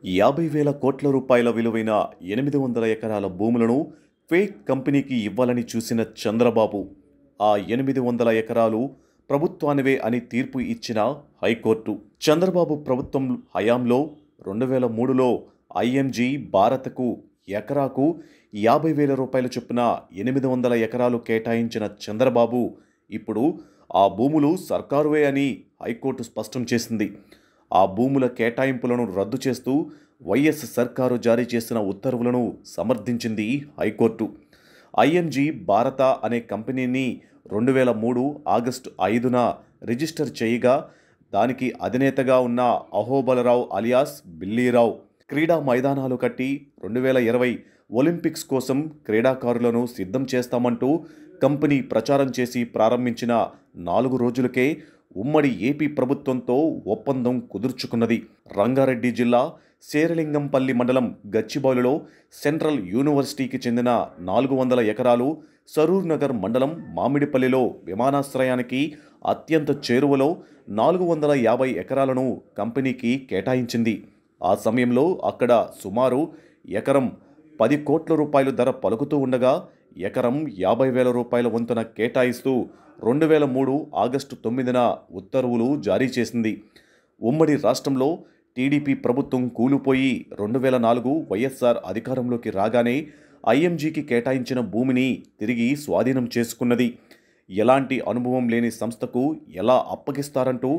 50,000 కోట్ల రూపాయల విలువైన 800 ఎకరాల భూములను ఫేక్ కంపెనీకి ఇవ్వాలని చూసిన చంద్రబాబు ఆ 800 ఎకరాలు ప్రభుత్వానివే అని తీర్పు ఇచ్చిన హైకోర్టు. చంద్రబాబు ప్రభుత్వం హయాంలో 2003లో ఐఎంజీ భారత్కు ఎకరాకు 50,000 రూపాయల చొప్పున 800 ఎకరాలు కేటాయించిన చంద్రబాబు ఇప్పుడు ఆ భూములు సర్కారువే అని హైకోర్టు స్పష్టం చేసింది. ఆ భూముల కేటాయింపులను రద్దు చేస్తూ వైఎస్ సర్కారు జారీ చేసిన ఉత్తర్వులను సమర్థించింది హైకోర్టు. ఐఎంజీ భారత అనే కంపెనీని 2003 ఆగస్టు 5న రిజిస్టర్ చేయగా దానికి అధినేతగా ఉన్న అహోబలరావు అలియాస్ బిల్లీరావు క్రీడా మైదానాలు కట్టి 2020 ఒలింపిక్స్ కోసం క్రీడాకారులను సిద్ధం చేస్తామంటూ కంపెనీ ప్రచారం చేసి ప్రారంభించిన 4 రోజులకే ఉమ్మడి ఏపీ ప్రభుత్వంతో ఒప్పందం కుదుర్చుకున్నది. రంగారెడ్డి జిల్లా శేరిలింగంపల్లి మండలం గచ్చిబౌలిలో సెంట్రల్ యూనివర్సిటీకి చెందిన 400 ఎకరాలు, సరూర్ నగర్ మండలం మామిడిపల్లిలో విమానాశ్రయానికి అత్యంత చేరువలో 450 ఎకరాలను కంపెనీకి కేటాయించింది. ఆ సమయంలో అక్కడ సుమారు ఎకరం 10 కోట్ల రూపాయలు ధర పలుకుతూ ఉండగా ఎకరం 50,000 రూపాయల వంతున కేటాయిస్తూ 2003 ఆగస్టు 9న ఉత్తర్వులు జారీ చేసింది. ఉమ్మడి రాష్ట్రంలో టీడీపీ ప్రభుత్వం కూలిపోయి 2004 వైఎస్ఆర్ అధికారంలోకి రాగానే ఐఎంజీకి కేటాయించిన భూమిని తిరిగి స్వాధీనం చేసుకున్నది. ఎలాంటి అనుభవం లేని సంస్థకు ఎలా అప్పగిస్తారంటూ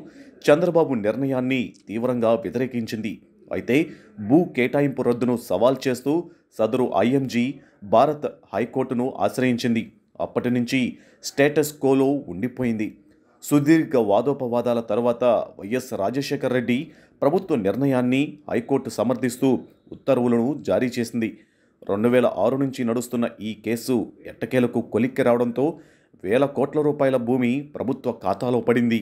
చంద్రబాబు నిర్ణయాన్ని తీవ్రంగా వ్యతిరేకించింది. అయితే భూ కేటాయింపు రద్దును సవాల్ చేస్తూ సదరు ఐఎంజీ భారత్ హైకోర్టును ఆశ్రయించింది. అప్పటి నుంచి స్టేటస్ కోలో ఉండిపోయింది. సుదీర్ఘ వాదోపవాదాల తర్వాత వైఎస్ రాజశేఖర్ రెడ్డి ప్రభుత్వ నిర్ణయాన్ని హైకోర్టు సమర్థిస్తూ ఉత్తర్వులను జారీ చేసింది. 2006 నుంచి నడుస్తున్న ఈ కేసు ఎట్టకేలకు కొలిక్కి రావడంతో వేల కోట్ల రూపాయల భూమి ప్రభుత్వ ఖాతాలో పడింది.